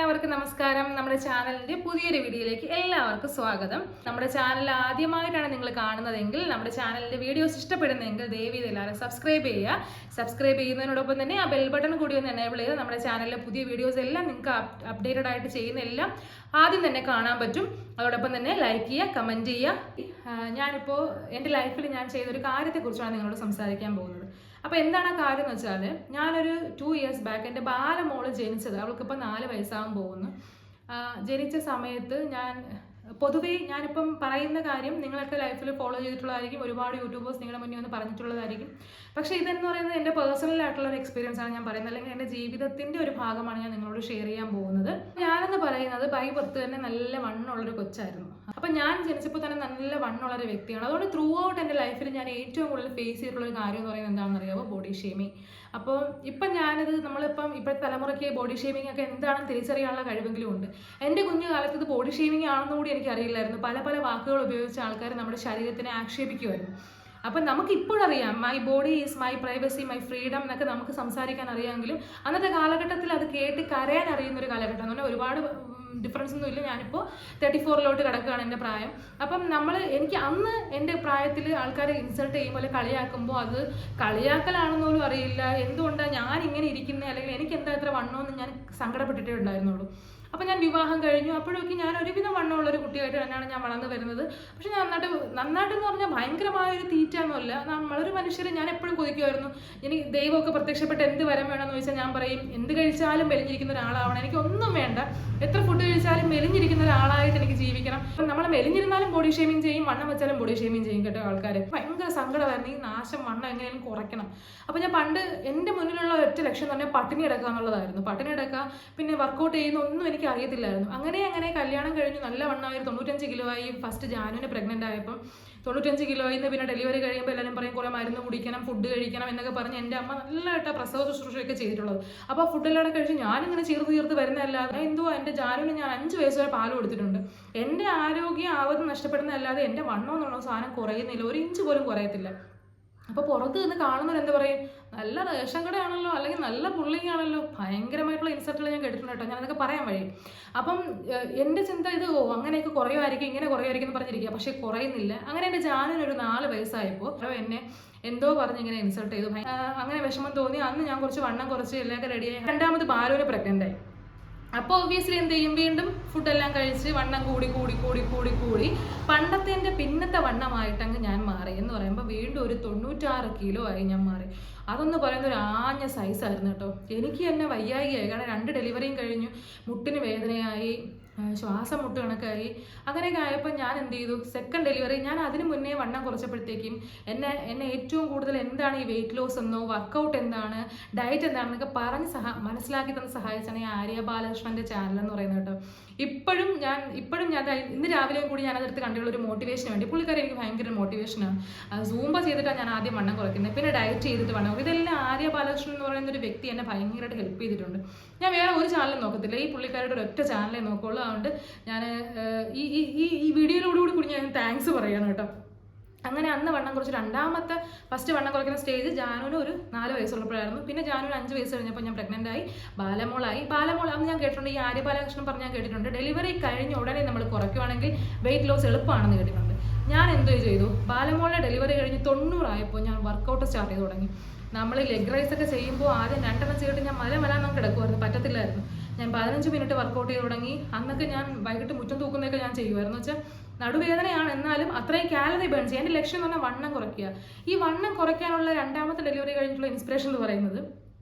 എല്ലാവർക്കും നമസ്കാരം. നമ്മുടെ ചാനലിന്റെ പുതിയൊരു വീഡിയോയിലേക്ക് എല്ലാവർക്കും സ്വാഗതം. നമ്മുടെ ചാനൽ ആദ്യമായിട്ടാണ് നിങ്ങൾ കാണുന്നതെങ്കിൽ, നമ്മുടെ ചാനലിന്റെ വീഡിയോസ് ഇഷ്ടപ്പെടുന്നതെങ്കിൽ ദയവായി എല്ലാവരും സബ്സ്ക്രൈബ് ചെയ്യുക. സബ്സ്ക്രൈബ് ചെയ്യുന്നതിനോടൊപ്പം തന്നെ ആ ബെൽ ബട്ടൺ കൂടി ഒന്ന് എനേബിൾ ചെയ്ത് നമ്മുടെ ചാനലിലെ പുതിയ വീഡിയോസ് എല്ലാം നിങ്ങൾക്ക് അപ്ഡേറ്റഡ് ആയിട്ട് ചെയ്യുന്ന എല്ലാം ആദ്യം തന്നെ കാണാൻ പറ്റും. അതോടൊപ്പം തന്നെ ലൈക്ക് ചെയ്യുക, കമൻറ്റ് ചെയ്യുക. ഞാനിപ്പോൾ എൻ്റെ ലൈഫിൽ ഞാൻ ചെയ്തൊരു കാര്യത്തെക്കുറിച്ചാണ് നിങ്ങളോട് സംസാരിക്കാൻ പോകുന്നത്. അപ്പോൾ എന്താണ് ആ കാര്യം എന്ന് വെച്ചാൽ, ഞാനൊരു 2 years ബാക്ക് എൻ്റെ ബാലമോള് ജനിച്ചത്, അവൾക്കിപ്പോൾ 4 വയസ്സാകാൻ പോകുന്നു. ജനിച്ച സമയത്ത് പൊതുവേ ഞാനിപ്പം പറയുന്ന കാര്യം നിങ്ങളൊക്കെ ലൈഫിൽ ഫോളോ ചെയ്തിട്ടുള്ളതായിരിക്കും, ഒരുപാട് യൂട്യൂബേഴ്സ് നിങ്ങളുടെ മുന്നിൽ വന്ന് പറഞ്ഞിട്ടുള്ളതായിരിക്കും. പക്ഷേ ഇതെന്ന് പറയുന്നത് എൻ്റെ പേഴ്സണൽ ആയിട്ടുള്ള ഒരു എക്സ്പീരിയൻസ് ആണ് ഞാൻ പറയുന്നത്, അല്ലെങ്കിൽ എൻ്റെ ജീവിതത്തിൻ്റെ ഒരു ഭാഗമാണ് ഞാൻ നിങ്ങളോട് ഷെയർ ചെയ്യാൻ പോകുന്നത്. ഞാനെന്ന് പറയുന്നത് ബൈ ബർത്ത് തന്നെ നല്ല വണ്ണമുള്ളൊരു കൊച്ചായിരുന്നു. അപ്പം ഞാൻ ജനിച്ചപ്പോൾ തന്നെ നല്ല വണ്ണമുള്ളൊരു വ്യക്തിയാണ്. അതുകൊണ്ട് ത്രൂ ഔട്ട് എൻ്റെ ലൈഫിൽ ഞാൻ ഏറ്റവും കൂടുതൽ ഫേസ് ചെയ്തിട്ടുള്ളൊരു കാര്യം എന്ന് പറയുന്നത് എന്താണെന്ന് അറിയാമോ? Body shaming. അപ്പോൾ ഇപ്പം ഇപ്പോഴത്തെ തലമുറയ്ക്ക് ബോഡി ഷേമിങ് ഒക്കെ എന്താണെന്ന് തിരിച്ചറിയാനുള്ള കഴിവെങ്കിലും ഉണ്ട്. എൻ്റെ കുഞ്ഞുകാലത്ത് ഇത് ബോഡി ഷേമിങ് ആണെന്ന് കൂടി എനിക്കറിയില്ലായിരുന്നു. പല വാക്കുകൾ ഉപയോഗിച്ച് ആൾക്കാർ നമ്മുടെ ശരീരത്തിനെ ആക്ഷേപിക്കുമായിരുന്നു. അപ്പം നമുക്ക് ഇപ്പോഴറിയാം, my body is my privacy, my freedom എന്നൊക്കെ നമുക്ക് സംസാരിക്കാൻ അറിയാമെങ്കിലും അന്നത്തെ കാലഘട്ടത്തിൽ അത് കേട്ട് കരയാൻ അറിയുന്ന ഒരു കാലഘട്ടം എന്ന് പറഞ്ഞാൽ ഒരുപാട് ഡിഫറൻസ് ഒന്നും ഇല്ല. ഞാനിപ്പോൾ 34 കിടക്കുകയാണ് എൻ്റെ പ്രായം. അപ്പം എനിക്ക് അന്ന് എൻ്റെ പ്രായത്തിൽ ആൾക്കാർ ഇൻസൾട്ട് ചെയ്യുമ്പോൾ അല്ലെങ്കിൽ കളിയാക്കുമ്പോൾ അത് കളിയാക്കലാണെന്ന് പോലും അറിയില്ല. എന്തുകൊണ്ടാണ് ഞാൻ ഇങ്ങനെ ഇരിക്കുന്നത്, അല്ലെങ്കിൽ എനിക്ക് എന്താ ഇത്ര വണ്ണമെന്ന് ഞാൻ സങ്കടപ്പെട്ടിട്ടേ ഉണ്ടായിരുന്നുള്ളൂ. അപ്പം ഞാൻ വിവാഹം കഴിഞ്ഞു. അപ്പോഴൊക്കെ ഞാൻ ഒരുവിധം വണ്ണമുള്ളൊരു കുട്ടിയായിട്ട് തന്നെയാണ് ഞാൻ വളർന്നു വരുന്നത്. പക്ഷെ ഞാൻ നന്നായിട്ടെന്ന് പറഞ്ഞാൽ ഭയങ്കരമായൊരു തീറ്റയൊന്നുമല്ല. നമ്മളൊരു മനുഷ്യർ ഞാൻ എപ്പോഴും കൊതിക്കുമായിരുന്നു, എനിക്ക് ദൈവമൊക്കെ പ്രത്യക്ഷപ്പെട്ട് എന്ത് വരം വേണമെന്ന് ചോദിച്ചാൽ ഞാൻ പറയും എന്ത് കഴിച്ചാലും മെലിഞ്ഞിരിക്കുന്ന ഒരാളാവണം, എനിക്ക് ഒന്നും വേണ്ട, എത്ര ഫുഡ് കഴിച്ചാലും മെലിഞ്ഞിരിക്കുന്ന ഒരാളായിട്ട് എനിക്ക് ജീവിക്കണം. അപ്പം നമ്മൾ മെലിഞ്ഞിരുന്നാലും ബോഡി ഷേമിങ് ചെയ്യും, വണ്ണം വെച്ചാലും ബോഡി ഷേമിങ് ചെയ്യും കേട്ടോ ആൾക്കാർ. ഭയങ്കര സങ്കടമായിരുന്നു ഈ നാശം, വണ്ണം എങ്ങനെയും കുറയ്ക്കണം. അപ്പം ഞാൻ പണ്ട് എൻ്റെ മുന്നിലുള്ള ഒറ്റ ലക്ഷ്യം എന്ന് പറഞ്ഞാൽ പട്ടിണി കിടക്കുക എന്നുള്ളതായിരുന്നു. പട്ടിണി കിടക്കുക, പിന്നെ വർക്കൗട്ട് ചെയ്യുന്ന ഒന്നും എനിക്ക് അറിയത്തില്ലായിരുന്നു. അങ്ങനെ കല്യാണം കഴിഞ്ഞു, നല്ല വണ്ണമായി, 95 കിലോ ആയി. ഫസ്റ്റ് ജാനുവിന് പ്രഗ്നൻ്റ് ആയപ്പം 95 കിലോ ആയി. പിന്നെ ഡെലിവറി കഴിയുമ്പോൾ എല്ലാവരും പറയും കുറേ മരുന്ന് കുടിക്കണം, ഫുഡ് കഴിക്കണം എന്നൊക്കെ പറഞ്ഞ് എൻ്റെ അമ്മ നല്ലതായിട്ട് പ്രസവ ശുശ്രൂഷയൊക്കെ ചെയ്തിട്ടുള്ളത്. അപ്പോൾ ഫുഡെല്ലാം കഴിച്ച് ഞാനിങ്ങനെ ചീർത്ത് വരുന്നതല്ലാതെ എന്തോ എൻ്റെ ജാനുവിന് ഞാൻ 5 വയസ്സ് വരെ പാല് കൊടുത്തിട്ടുണ്ട്. എൻ്റെ ആരോഗ്യം ആവത് നഷ്ടപ്പെടുന്നതല്ലാതെ എൻ്റെ വണ്ണം എന്നുള്ള സാധനം കുറയുന്നില്ല, 1 ഇഞ്ച് പോലും കുറയത്തില്ല. അപ്പോൾ പുറത്ത് നിന്ന് കാണുന്നവർ എന്താ പറയും, നല്ല റേഷൻ കടയാണല്ലോ, അല്ലെങ്കിൽ നല്ല പുള്ളിങ് ആണല്ലോ, ഭയങ്കരമായിട്ടുള്ള ഇൻസൾട്ടുകൾ ഞാൻ കേട്ടിട്ടുണ്ട് കേട്ടോ. ഞാനതൊക്കെ പറയാൻ വഴി. അപ്പം എൻ്റെ ചിന്ത അങ്ങനെയൊക്കെ കുറയുമായിരിക്കും, ഇങ്ങനെ കുറയുമായിരിക്കും എന്ന് പറഞ്ഞിരിക്കുക. പക്ഷേ കുറയുന്നില്ല. അങ്ങനെ എൻ്റെ ജാനുവിനൊരു 4 വയസ്സായപ്പോൾ എന്നെ എന്തോ പറഞ്ഞ് ഇങ്ങനെ ഇൻസൾട്ട് ചെയ്തു. അങ്ങനെ വിഷമം തോന്നി. അന്ന് ഞാൻ കുറച്ച് വണ്ണം കുറച്ച് എല്ലാമൊക്കെ റെഡിയായി. 2ാമത് ബാലുവിനെ പ്രഗ്നൻ്റ് ആയി. അപ്പോൾ ഒബ്വിയസ്ലി എന്ത് ചെയ്യും, വീണ്ടും ഫുഡെല്ലാം കഴിച്ച് വണ്ണം കൂടി പണ്ടത്തെ എൻ്റെ പിന്നത്തെ വണ്ണമായിട്ടങ്ങ് ഞാൻ മാറി. എന്ന് പറയുമ്പോൾ വീണ്ടും ഒരു 96 കിലോ ആയി ഞാൻ മാറി. അതൊന്ന് പറയുന്ന ഒരു ആഞ്ഞ സൈസായിരുന്നു കേട്ടോ. എനിക്ക് തന്നെ വയ്യായികയായി, കാരണം 2 ഡെലിവറിയും കഴിഞ്ഞു, മുട്ടിന് വേദനയായി, ശ്വാസം മുട്ട് കണക്കായി. അങ്ങനെയൊക്കെ ആയപ്പോൾ ഞാൻ എന്ത് ചെയ്തു, സെക്കൻഡ് ഡെലിവറി ഞാൻ അതിന് മുന്നേ വണ്ണം കുറച്ചപ്പോഴത്തേക്കും എന്നെ ഏറ്റവും കൂടുതൽ എന്താണ് ഈ വെയിറ്റ് ലോസ് എന്നോ വർക്കൗട്ട് എന്താണ് ഡയറ്റ് എന്താണെന്നൊക്കെ പറഞ്ഞ് മനസ്സിലാക്കി തന്ന് സഹായിച്ചാണ് ഈ ആര്യ ബാലകൃഷ്ണൻ്റെ ചാനൽ എന്ന് പറയുന്നത് കേട്ടോ. ഇപ്പോഴും ഞാൻ ഇന്ന് രാവിലെയും കൂടി ഞാൻ അതെടുത്ത് കണ്ടുള്ള ഒരു മോട്ടിവേഷന് വേണ്ടി, പുള്ളിക്കാരി എനിക്ക് ഭയങ്കര മോട്ടിവേഷനാണ്. സൂംബ ചെയ്തിട്ടാണ് ഞാൻ ആദ്യം വണ്ണം കുറയ്ക്കുന്നത്, പിന്നെ ഡയറ്റ് ചെയ്തിട്ട് വണ്ണം. ഇതെല്ലാം ആര്യ ബാലകൃഷ്ണൻ എന്ന് പറയുന്ന ഒരു വ്യക്തി എന്നെ ഭയങ്കരമായിട്ട് ഹെൽപ്പ് ചെയ്തിട്ടുണ്ട്. ഞാൻ വേറെ ഒരു ചാനലും നോക്കത്തില്ല, ഈ പുള്ളിക്കാരുടെ ഒരൊറ്റ ചാനലേ നോക്കുള്ളൂ. അതുകൊണ്ട് ഞാൻ ഈ വീഡിയോയിലോടുകൂടി ഞാൻ താങ്ക്സ് പറയുകയാണ് കേട്ടോ. അങ്ങനെ അന്ന് വണ്ണം കുറച്ച് ഫസ്റ്റ് വണ്ണം കുറയ്ക്കുന്ന സ്റ്റേജ് ജാനുവിന് ഒരു 4 വയസ്സുള്ളപ്പോഴായിരുന്നു. പിന്നെ ജാനുവിന് 5 വയസ്സ് കഴിഞ്ഞപ്പോൾ ഞാൻ പ്രഗ്നൻ്റ് ആയി, ബാലമോളായി. അന്ന് ഞാൻ കേട്ടിട്ടുണ്ട്, ഈ ആര്യ ബാലകൃഷ്ണൻ പറഞ്ഞ് ഞാൻ കേട്ടിട്ടുണ്ട്, ഡെലിവറി കഴിഞ്ഞ ഉടനെ നമ്മൾ കുറയ്ക്കുകയാണെങ്കിൽ വെയിറ്റ് ലോസ് എളുപ്പമാണെന്ന് കേട്ടിട്ടുണ്ട്. ഞാൻ എന്തോ ചെയ്തു, ബാലമോളെ ഡെലിവറി കഴിഞ്ഞ് 90 ആയപ്പോൾ ഞാൻ വർക്കൗട്ട് സ്റ്റാർട്ട് ചെയ്ത് തുടങ്ങി. നമ്മൾ ലെഗ് റൈസ് ഒക്കെ ചെയ്യുമ്പോൾ ആദ്യം 2 ചെയ്തിട്ട് ഞാൻ മല കിടക്കുമായിരുന്നു, പറ്റത്തില്ലായിരുന്നു. ഞാൻ 15 മിനിറ്റ് വർക്കൗട്ട് ചെയ്ത് തുടങ്ങി. അന്നൊക്കെ ഞാൻ വൈകിട്ട് മുറ്റം തൂക്കുന്നതൊക്കെ ഞാൻ ചെയ്യുമായിരുന്നു. വെച്ചാൽ നടുവേദനയാണ്, എന്നാലും അത്രയും കാലറി ബേൺ ചെയ്യുക. എൻ്റെ ലക്ഷ്യം എന്ന് പറഞ്ഞാൽ വണ്ണം കുറയ്ക്കുക. ഈ വണ്ണം കുറയ്ക്കാനുള്ള 2ാമത്തെ ഡെലിവറി കഴിഞ്ഞിട്ടുള്ള ഇൻസ്പിറേഷൻ എന്ന് പറയുന്നത്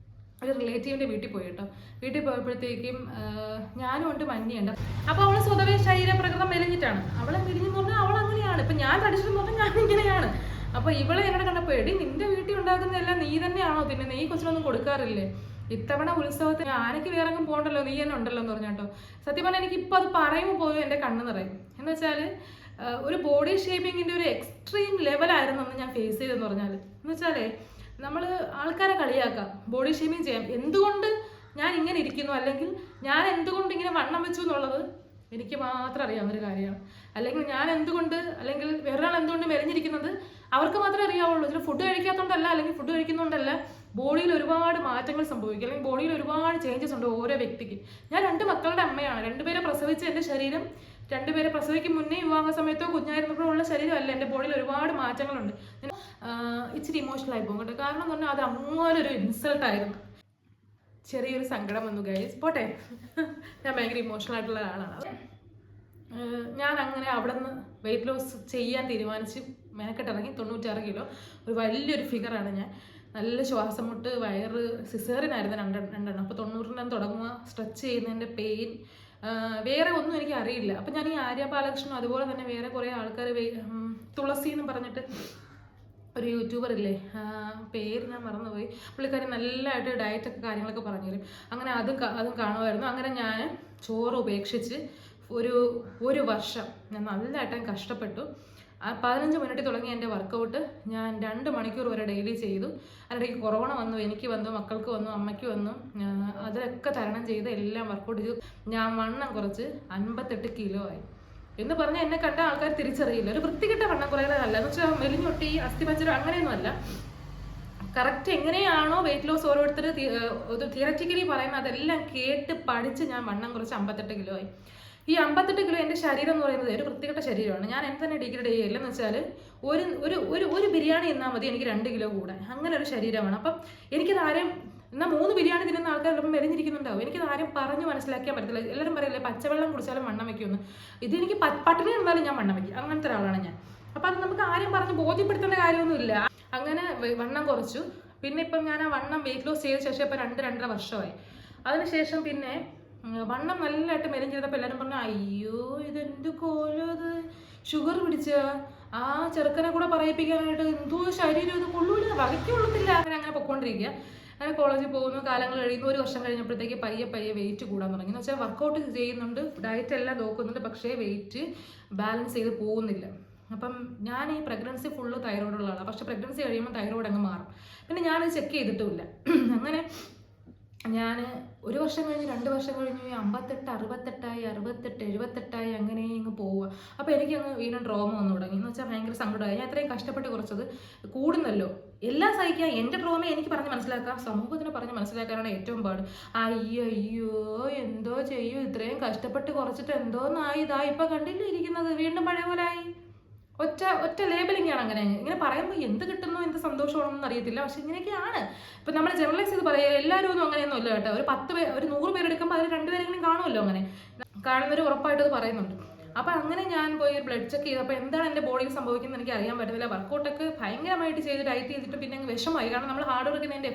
ഒരു റിലേറ്റീവിൻ്റെ വീട്ടിൽ പോയി കേട്ടോ. വീട്ടിൽ പോയപ്പോഴത്തേക്കും ഞാനും ഉണ്ട്, മഞ്ഞയുണ്ട്. അപ്പോൾ അവൾ സ്വതവേ ശരീരപ്രകൃതം മെലിഞ്ഞിട്ടാണ്. അവളെ മെലിഞ്ഞെന്ന് പറഞ്ഞാൽ അവൾ അങ്ങനെയാണ്. ഇപ്പം ഞാൻ തടിച്ചെന്ന് പറഞ്ഞാൽ ഞാൻ ഇങ്ങനെയാണ്. അപ്പോൾ ഇവളെ എന്നോട് കണ്ടപ്പോൾ, എടി നിന്റെ വീട്ടിൽ ഉണ്ടാക്കുന്നതെല്ലാം നീ തന്നെയാണോ, പിന്നെ നീ കൊച്ചിനൊന്നും കൊടുക്കാറില്ലേ, ഇത്തവണ ഉത്സവത്തിന് ആനയ്ക്ക് വേറെങ്ങും പോകണ്ടല്ലോ, നീ തന്നെ ഉണ്ടല്ലോ എന്ന് പറഞ്ഞാട്ടോ. സത്യം പറഞ്ഞാൽ എനിക്കിപ്പോൾ അത് പറയുമ്പോൾ പോലും എൻ്റെ കണ്ണ് നിറയും. എന്ന് വെച്ചാൽ ഒരു ബോഡി ഷേപ്പിങ്ങിൻ്റെ ഒരു എക്സ്ട്രീം ലെവലായിരുന്നു അന്ന് ഞാൻ ഫേസ് ചെയ്തതെന്ന് പറഞ്ഞാൽ. എന്ന് വെച്ചാലേ നമ്മൾ ആൾക്കാരെ കളിയാക്കാം, ബോഡി ഷേപ്പിങ് ചെയ്യാം. എന്തുകൊണ്ട് ഞാൻ ഇങ്ങനെ ഇരിക്കുന്നു, അല്ലെങ്കിൽ ഞാൻ എന്തുകൊണ്ട് ഇങ്ങനെ വണ്ണം വെച്ചു എന്നുള്ളത് എനിക്ക് മാത്രം അറിയാവുന്നൊരു കാര്യമാണ്. അല്ലെങ്കിൽ ഞാൻ എന്തുകൊണ്ട്, അല്ലെങ്കിൽ വേറൊരാൾ എന്തുകൊണ്ട് മെലിഞ്ഞിരിക്കുന്നത് അവർക്ക് മാത്രമേ അറിയാവുള്ളൂ. ഇതിൽ ഫുഡ് കഴിക്കാത്തതുകൊണ്ടല്ല, അല്ലെങ്കിൽ ഫുഡ് കഴിക്കുന്നതുകൊണ്ടല്ല, ബോഡിയിൽ ഒരുപാട് മാറ്റങ്ങൾ സംഭവിക്കും, അല്ലെങ്കിൽ ബോഡിയിൽ ഒരുപാട് ചേഞ്ചസ് ഉണ്ട് ഓരോ വ്യക്തിക്ക്. ഞാൻ 2 മക്കളുടെ അമ്മയാണ്. 2 പേരെ പ്രസവിച്ച എൻ്റെ ശരീരം 2 പേരെ പ്രസവിക്കും മുന്നേ വിവാഹ സമയത്തോ കുഞ്ഞായിരുന്നപ്പോഴോ ഉള്ള ശരീരമല്ല. എൻ്റെ ബോഡിയിൽ ഒരുപാട് മാറ്റങ്ങളുണ്ട്. ഇച്ചിരി ഇമോഷണൽ ആയി പോകും കേട്ടോ. കാരണം എന്ന് പറഞ്ഞാൽ അത് അങ്ങനൊരു ഇൻസൾട്ടായിരുന്നു. ചെറിയൊരു സങ്കടം വന്നു ഗൈസ്, പോട്ടെ. ഞാൻ ഭയങ്കര ഇമോഷണൽ ആയിട്ടുള്ള ഒരാളാണ്. ഞാൻ അങ്ങനെ അവിടെ നിന്ന് വെയിറ്റ് ലോസ് ചെയ്യാൻ തീരുമാനിച്ച് മെനക്കെട്ടിറങ്ങി. 96 കിലോ, ഒരു വലിയൊരു ഫിഗറാണ് ഞാൻ. നല്ല ശ്വാസം മുട്ട്, വയറ്, സിസേറിയനായിരുന്നു രണ്ടെണ്ണം. അപ്പോൾ 90 തുടങ്ങുക, സ്ട്രെച്ച് ചെയ്യുന്നതിൻ്റെ പെയിൻ, വേറെ ഒന്നും എനിക്ക് അറിയില്ല. അപ്പം ഞാൻ ഈ ആര്യ ബാലകൃഷ്ണനും അതുപോലെ തന്നെ വേറെ കുറേ ആൾക്കാർ, തുളസി എന്ന് പറഞ്ഞിട്ട് ഒരു യൂട്യൂബർ ഇല്ലേ, പേര് ഞാൻ മറന്നുപോയി, പുള്ളിക്കാരി നല്ലതായിട്ട് ഡയറ്റൊക്കെ കാര്യങ്ങളൊക്കെ പറഞ്ഞുതരും. അങ്ങനെ അതും കാണുമായിരുന്നു. അങ്ങനെ ഞാൻ ചോറ് ഉപേക്ഷിച്ച് ഒരു വർഷം ഞാൻ നല്ലതായിട്ട് കഷ്ടപ്പെട്ടു. 15 മിനിറ്റ് തുടങ്ങിയ എൻ്റെ വർക്കൗട്ട് ഞാൻ 2 മണിക്കൂർ വരെ ഡെയിലി ചെയ്തു. അതിനിടയ്ക്ക് കൊറോണ വന്നു, എനിക്ക് വന്നു, മക്കൾക്ക് വന്നു, അമ്മയ്ക്ക് വന്നു. അതൊക്കെ തരണം ചെയ്ത് എല്ലാം വർക്കൗട്ട് ചെയ്തു. ഞാൻ വണ്ണം കുറച്ച് 58 കിലോ ആയി. എന്ന് പറഞ്ഞാൽ എന്നെ കണ്ട ആൾക്കാർ തിരിച്ചറിയില്ല. ഒരു വൃത്തികെട്ട വണ്ണം കുറയുന്നതല്ല, എന്ന് വെച്ചാൽ മെലിഞ്ഞൊട്ടി അസ്ഥിപഞ്ചരം അങ്ങനെയൊന്നും അല്ല. കറക്റ്റ് എങ്ങനെയാണോ വെയിറ്റ് ലോസ് ഓരോരുത്തർ തിയററ്റിക്കലി പറയുന്നത് അതെല്ലാം കേട്ട് പഠിച്ച് ഞാൻ വണ്ണം കുറച്ച് 58 കിലോ ആയി. ഈ 58 കിലോ എൻ്റെ ശരീരം എന്ന് പറയുന്നത് ഒരു വൃത്തികെട്ട ശരീരമാണ്. ഞാൻ എന്നെ തന്നെ ഡിഗ്രേഡ് ചെയ്യില്ല. എന്ന് വെച്ചാൽ ഒരു ബിരിയാണി തിന്നാൽ മതി എനിക്ക് 2 കിലോ കൂടാൻ, അങ്ങനെ ഒരു ശരീരമാണ്. അപ്പം എനിക്കത് ആരും, എന്നാൽ 3 ബിരിയാണി തിന്നുന്ന ആൾക്കാർ ചിലപ്പോൾ മെലിഞ്ഞിരിക്കുന്നുണ്ടാവും. എനിക്കത് ആരും പറഞ്ഞ് മനസ്സിലാക്കിയാൽ പറ്റത്തില്ല. എല്ലാവരും പറയില്ലേ പച്ചവെള്ളം കുടിച്ചാലും വണ്ണം വയ്ക്കുമെന്ന്. ഇതെനിക്ക് പട്ടിണി இருந்தாലും ഞാൻ വണ്ണം വയ്ക്കും, അങ്ങനത്തെ ഒരാളാണ് ഞാൻ. അപ്പം അത് നമുക്ക് ആരും പറഞ്ഞ് ബോധ്യപ്പെടുത്തേണ്ട കാര്യമൊന്നുമില്ല. അങ്ങനെ വണ്ണം കുറച്ചു. പിന്നെ ഇപ്പം ഞാൻ ആ വണ്ണം വെയിറ്റ് ലോസ് ചെയ്ത ശേഷം ഇപ്പം 2-2.5 വർഷമായി. അതിനുശേഷം പിന്നെ വണ്ണം നല്ലതായിട്ട് മെലിഞ്ഞ് ചെയ്തപ്പോൾ എല്ലാവരും പറഞ്ഞു, അയ്യോ ഇതെന്ത് കോലം, അത് ഷുഗർ പിടിച്ച ആ ചെറുക്കനെ കൂടെ പറയിപ്പിക്കാനായിട്ട് എന്തോ ശരീരം, ഇത് കൊള്ളൂല, വകയ്ക്കൊള്ളത്തില്ല. അങ്ങനെ പൊക്കോണ്ടിരിക്കുക. അങ്ങനെ കോളേജിൽ പോകുന്നു, കാലങ്ങൾ കഴിയുന്നു. 1 വർഷം കഴിഞ്ഞപ്പോഴത്തേക്ക് പയ്യെ വെയിറ്റ് കൂടാൻ തുടങ്ങി. എന്ന് വെച്ചാൽ വർക്കൗട്ട് ചെയ്യുന്നുണ്ട്, ഡയറ്റ് എല്ലാം നോക്കുന്നുണ്ട്, പക്ഷേ വെയിറ്റ് ബാലൻസ് ചെയ്ത് പോകുന്നില്ല. അപ്പം ഞാൻ ഈ പ്രഗ്നൻസി ഫുള്ള് തൈറോയിഡുള്ള ആളാണ്. പക്ഷേ പ്രഗ്നൻസി കഴിയുമ്പോൾ തൈറോയിഡ് അങ്ങ് മാറും. പിന്നെ ഞാനത് ചെക്ക് ചെയ്തിട്ടുമില്ല. അങ്ങനെ ഞാൻ 1 വർഷം കഴിഞ്ഞ് 2 വർഷം കഴിഞ്ഞ് 58, 68, 68, 78 അങ്ങനെ ഇങ്ങ് പോവുക. അപ്പോൾ എനിക്കങ്ങ് വീണ്ടും ട്രോമ വന്നു തുടങ്ങി. എന്ന് വെച്ചാൽ ഭയങ്കര സങ്കടമായി. ഞാൻ ഇത്രയും കഷ്ടപ്പെട്ട് കുറച്ചത് കൂടുന്നല്ലോ, എല്ലാം സഹിക്കുക. എൻ്റെ ട്രോമ എനിക്ക് പറഞ്ഞ് മനസ്സിലാക്കാം, സമൂഹത്തിന് പറഞ്ഞ് മനസ്സിലാക്കാനാണ് ഏറ്റവും പാട്. അയ്യോ എന്തോ ചെയ്യൂ, ഇത്രയും കഷ്ടപ്പെട്ട് കുറച്ചിട്ട് എന്തോന്നായി, ഇതാ ഇപ്പം കണ്ടില്ലേ ഇരിക്കുന്നത്, വീണ്ടും പഴയ പോലെ ആയി. ഒറ്റ ലേബലിംഗ് ആണ്. ഇങ്ങനെ പറയുമ്പോൾ എന്ത് കിട്ടുന്നു, എന്ത് സന്തോഷമാണെന്നൊന്നും അറിയത്തില്ല. പക്ഷെ ഇങ്ങനെയൊക്കെയാണ്. ഇപ്പം നമ്മൾ ജനറലൈസ് ചെയ്ത് പറയുക, എല്ലാവരും ഒന്നും അങ്ങനെയൊന്നും ഇല്ല കേട്ടോ. ഒരു 100 പേരെടുക്കുമ്പോൾ അതിൽ 2 പേരെങ്കിലും കാണുമല്ലോ. അങ്ങനെ കാണുന്നവർ ഉറപ്പായിട്ട് അത് പറയുന്നുണ്ട്. അപ്പം അങ്ങനെ ഞാൻ പോയി ബ്ലഡ് ചെക്ക് ചെയ്തപ്പോൾ എന്താണ് എൻ്റെ ബോഡിയിൽ സംഭവിക്കുന്നത് എനിക്ക് അറിയാൻ പറ്റുന്നില്ല. വർക്കൗട്ടൊക്കെ ഭയങ്കരമായിട്ട് ചെയ്ത് ഡയറ്റ് ചെയ്തിട്ട് പിന്നെ അങ്ങ് വിഷമായി. കാരണം നമ്മൾ ഹാർഡ് വർക്കിന് എൻ്റെ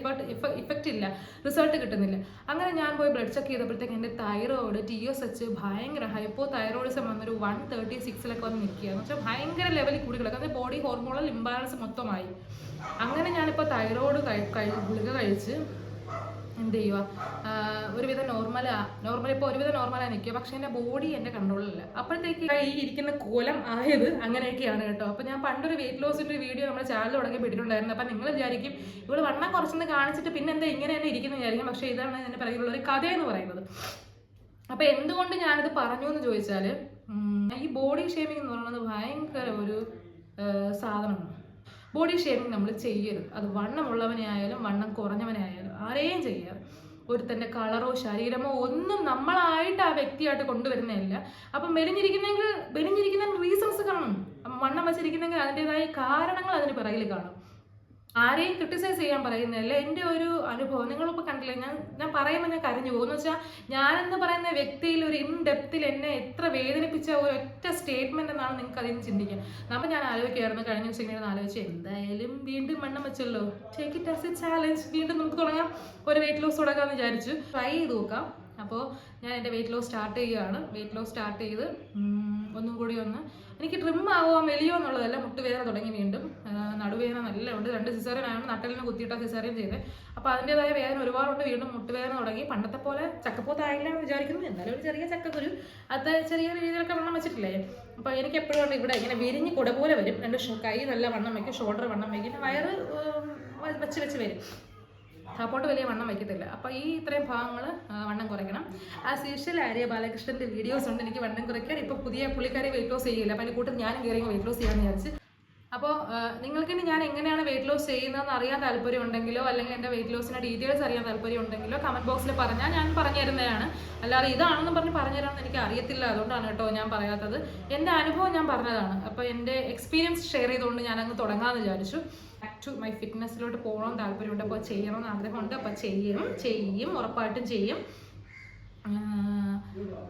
ഇഫക്റ്റ് ഇല്ല, റിസൾട്ട് കിട്ടുന്നില്ല. അങ്ങനെ ഞാൻ പോയി ബ്ലഡ് ചെക്ക് ചെയ്തപ്പോഴത്തേക്ക് എൻ്റെ തൈറോയിഡ് TSH ഭയങ്കര ഹൈപ്പോ തൈറോയിഡിസം വന്നൊരു 136 വന്ന് നിൽക്കുക. എന്ന് വെച്ചാൽ ഭയങ്കര ലെവലിൽ കൂടി കിടക്കുക. അത് ബോഡി ഹോർമോണൽ ഇംബാലൻസ് മൊത്തമായി. അങ്ങനെ ഞാനിപ്പോൾ തൈറോയിഡ് ഗുളിക കഴിച്ച് എന്ത് ചെയ്യുക, ഒരുവിധം നോർമൽ ഇപ്പോൾ ഒരുവിധം നോർമലായി നിൽക്കുക. പക്ഷേ എൻ്റെ ബോഡി എൻ്റെ കൺട്രോളിലല്ല. അപ്പോഴത്തേക്ക് ഈ ഇരിക്കുന്ന കോലം ആയത് അങ്ങനെയൊക്കെയാണ് കേട്ടോ. അപ്പോൾ ഞാൻ പണ്ടൊരു വെയിറ്റ് ലോസിൻ്റെ വീഡിയോ നമ്മുടെ ചാനൽ തുടങ്ങി വിട്ടിട്ടുണ്ടായിരുന്നു. അപ്പം നിങ്ങൾ വിചാരിക്കും ഇവിടെ വണ്ണം കുറച്ചെന്ന് കാണിച്ചിട്ട് പിന്നെ എന്താ ഇങ്ങനെ തന്നെ ഇരിക്കുന്നു വിചാരിക്കും. പക്ഷേ ഇതാണ് എൻ്റെ പറയുന്ന ഒരു കഥയെന്ന് പറയുന്നത്. അപ്പോൾ എന്തുകൊണ്ട് ഞാനിത് പറഞ്ഞു എന്ന് ചോദിച്ചാൽ, ഈ ബോഡി ഷേമിംഗ് എന്ന് പറയുന്നത് ഭയങ്കര ഒരു സാധനമാണ്. ബോഡി ഷേമിങ് നമ്മൾ ചെയ്യരുത്. അത് വണ്ണമുള്ളവനെ ആയാലും വണ്ണം കുറഞ്ഞവനെ ആയാലും ആരെയും ചെയ്യാറ്. ഒരുത്തൻ്റെ കളറോ ശരീരമോ ഒന്നും നമ്മളായിട്ട് ആ വ്യക്തിയായിട്ട് കൊണ്ടുവരുന്നതല്ല. അപ്പം മെലിഞ്ഞിരിക്കുന്ന റീസൺസ് കാണും. വണ്ണം വെച്ചിരിക്കുന്നെങ്കിൽ അതിൻ്റെതായ കാരണങ്ങൾ അതിന് പിറകിൽ കാണും. ആരെയും ക്രിട്ടിസൈസ് ചെയ്യാൻ പറയുന്നതല്ല. എൻ്റെ ഒരു അനുഭവം നിങ്ങളിപ്പോൾ കണ്ടില്ലേ, ഞാൻ പറയുമ്പോൾ ഞാൻ കരഞ്ഞു പോകും. എന്ന് വെച്ചാൽ ഞാനെന്ന് പറയുന്ന വ്യക്തിയിൽ ഒരു ഇൻഡെപ്തിൽ എന്നെ എത്ര വേദനിപ്പിച്ച ഒരൊറ്റ സ്റ്റേറ്റ്മെൻ്റ് എന്നാണ് നിങ്ങൾക്ക് അതിന് ചിന്തിക്കുക. നമ്മൾ ഞാൻ ആലോചിക്കുകയായിരുന്നു കഴിഞ്ഞ ദിവസം ഇങ്ങനെ ആലോചിച്ച്, എന്തായാലും വീണ്ടും വണ്ണം വെച്ചല്ലോ, take it as a challenge, വീണ്ടും നമുക്ക് തുടങ്ങാം, ഒരു വെയിറ്റ് ലോസ് തുടങ്ങാമെന്ന് വിചാരിച്ചു. ട്രൈ ചെയ്ത് നോക്കാം. അപ്പോൾ ഞാൻ എൻ്റെ വെയിറ്റ് ലോസ് സ്റ്റാർട്ട് ചെയ്യുകയാണ്. വെയിറ്റ് ലോസ് സ്റ്റാർട്ട് ചെയ്ത് ഒന്നും കൂടി എനിക്ക് ട്രിം ആവുക മെലിയോ എന്നുള്ളതല്ല, മുട്ടുവേദന തുടങ്ങി, വീണ്ടും നടുവേദന നല്ല ഉണ്ട്. 2 സിസേറിയനാണ്, നട്ടലിന് കുത്തിയിട്ടാണ് സിസേറിയൻ ചെയ്തത്. അപ്പോൾ അതിൻ്റെതായ വേദന ഒരുപാടുണ്ട്. വീണ്ടും മുട്ടുവേദന തുടങ്ങി. പണ്ടത്തെ പോലെ ചക്കപ്പോത്തായില്ല എന്ന് വിചാരിക്കുന്നു, എന്നാലും ഒരു ചെറിയ ചക്കക്കുരു അത് ചെറിയ രീതിയിലൊക്കെ വണ്ണം വെച്ചിട്ടില്ലേ. അപ്പോൾ എനിക്ക് എപ്പോഴും ഉണ്ട് ഇവിടെ ഇങ്ങനെ വിരിഞ്ഞ് കുട പോലെ വരും. 2 കൈ നല്ല വണ്ണം വയ്ക്കും, ഷോൾഡർ വണ്ണം വയ്ക്കും, വയറ് വെച്ച് വരും. സപ്പോർട്ട് വലിയ വണ്ണം വയ്ക്കത്തില്ല. അപ്പോൾ ഈ ഇത്രയും ഭാഗങ്ങൾ വണ്ണം കുറയ്ക്കണം. ആസ് യൂഷ്വൽ ആര്യ ബാലകൃഷ്ണൻ്റെ വീഡിയോസ് ഉണ്ട് എനിക്ക് വണ്ണം കുറയ്ക്കാൻ. ഇപ്പോൾ പുതിയ പുള്ളിക്കാരി വെയിറ്റ് ലോസ് ചെയ്യില്ല. അപ്പോൾ അതിൻ്റെ കൂട്ടത്തിൽ ഞാനും കയറി വെയിറ്റ് ലോസ് ചെയ്യാമെന്ന് വിചാരിച്ച്. അപ്പോൾ നിങ്ങൾക്ക് ഇനി ഞാൻ എങ്ങനെയാണ് വെയിറ്റ് ലോസ് ചെയ്യുന്നതെന്ന് അറിയാൻ താല്പര്യം ഉണ്ടെങ്കിലോ അല്ലെങ്കിൽ എൻ്റെ വെയിറ്റ് ലോസിൻ്റെ ഡീറ്റെയിൽസ് അറിയാൻ താല്പര്യം ഉണ്ടെങ്കിലോ കമൻറ്റ് ബോക്സിൽ പറഞ്ഞാൽ ഞാൻ പറഞ്ഞു തരുന്നതാണ്. അല്ലാതെ ഇതാണെന്ന് പറഞ്ഞ് പറഞ്ഞു തരാമെന്ന് എനിക്ക് അറിയത്തില്ല, അതുകൊണ്ടാണ് കേട്ടോ ഞാൻ പറയാത്തത്. എൻ്റെ അനുഭവം ഞാൻ പറഞ്ഞതാണ്. അപ്പോൾ എൻ്റെ എക്സ്പീരിയൻസ് ഷെയർ ചെയ്തുകൊണ്ട് ഞാൻ അങ്ങ് തുടങ്ങാമെന്ന് വിചാരിച്ചു. ബാക്ക് ടു മൈ ഫിറ്റ്നസ്സിലോട്ട് പോകണമെന്ന് താല്പര്യമുണ്ട്, അപ്പോൾ ചെയ്യണമെന്ന് ആഗ്രഹമുണ്ട്. അപ്പോൾ ചെയ്യും ഉറപ്പായിട്ടും ചെയ്യും.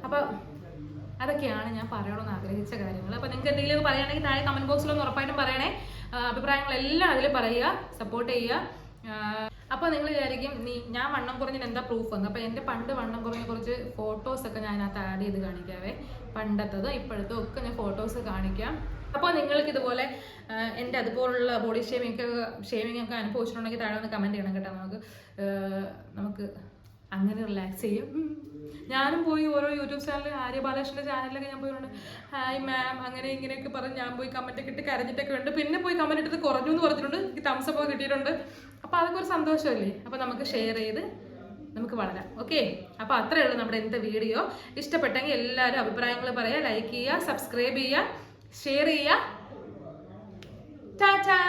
അപ്പോൾ അതൊക്കെയാണ് ഞാൻ പറയണമെന്ന് ആഗ്രഹിച്ച കാര്യങ്ങൾ. അപ്പോൾ നിങ്ങൾക്ക് എന്തെങ്കിലും പറയുകയാണെങ്കിൽ താഴെ കമൻറ്റ് ബോക്സിലൊന്ന് ഉറപ്പായിട്ടും പറയണേ. അഭിപ്രായങ്ങളെല്ലാം അതിൽ പറയുക, സപ്പോർട്ട് ചെയ്യുക. അപ്പോൾ നിങ്ങൾ വിചാരിക്കും ഞാൻ വണ്ണം കുറഞ്ഞിട്ട് എന്താ പ്രൂഫ് എന്ന്. അപ്പോൾ എൻ്റെ പണ്ട് വണ്ണം കുറഞ്ഞ കുറച്ച് ഫോട്ടോസൊക്കെ ഞാൻ അതിനകത്ത് ആഡ് ചെയ്ത് കാണിക്കാവേ. പണ്ടത്തതും ഇപ്പോഴത്തും ഒക്കെ ഞാൻ ഫോട്ടോസ് കാണിക്കാം. അപ്പോൾ നിങ്ങൾക്ക് ഇതുപോലെ എൻ്റെ അതുപോലുള്ള ബോഡി ഷേമിങ് ഒക്കെ അനുഭവിച്ചിട്ടുണ്ടെങ്കിൽ താഴെ ഒന്ന് കമൻറ്റ് ചെയ്യണം കേട്ടോ. നമുക്ക് അങ്ങനെ റിലാക്സ് ചെയ്യും. ഞാനും പോയി ഓരോ യൂട്യൂബ് ചാനൽ, ആര്യ ബാലകൃഷ്ണൻ്റെ ചാനലിലൊക്കെ ഞാൻ പോയിട്ടുണ്ട്. ഹായ് മാം അങ്ങനെ ഇങ്ങനെയൊക്കെ പറഞ്ഞ് ഞാൻ പോയി കമൻറ്റൊക്കെ ഇട്ട് കരഞ്ഞിട്ടൊക്കെ ഉണ്ട്. പിന്നെ പോയി കമൻറ്റ് ഇട്ടത് കുറഞ്ഞു എന്ന് പറഞ്ഞിട്ടുണ്ട്, എനിക്ക് തംസപ്പ് ഒക്കെ കിട്ടിയിട്ടുണ്ട്. അപ്പോൾ അതൊക്കെ ഒരു സന്തോഷമല്ലേ. അപ്പോൾ നമുക്ക് ഷെയർ ചെയ്ത് നമുക്ക് വളരാം. ഓക്കെ, അപ്പോൾ അത്രയേ ഉള്ളൂ നമ്മുടെ ഇന്നത്തെ വീഡിയോ. ഇഷ്ടപ്പെട്ടെങ്കിൽ എല്ലാവരും അഭിപ്രായങ്ങൾ പറയുക, ലൈക്ക് ചെയ്യുക, സബ്സ്ക്രൈബ് ചെയ്യുക, ഷെയർ ചെയ്യുക. ടാറ്റാ.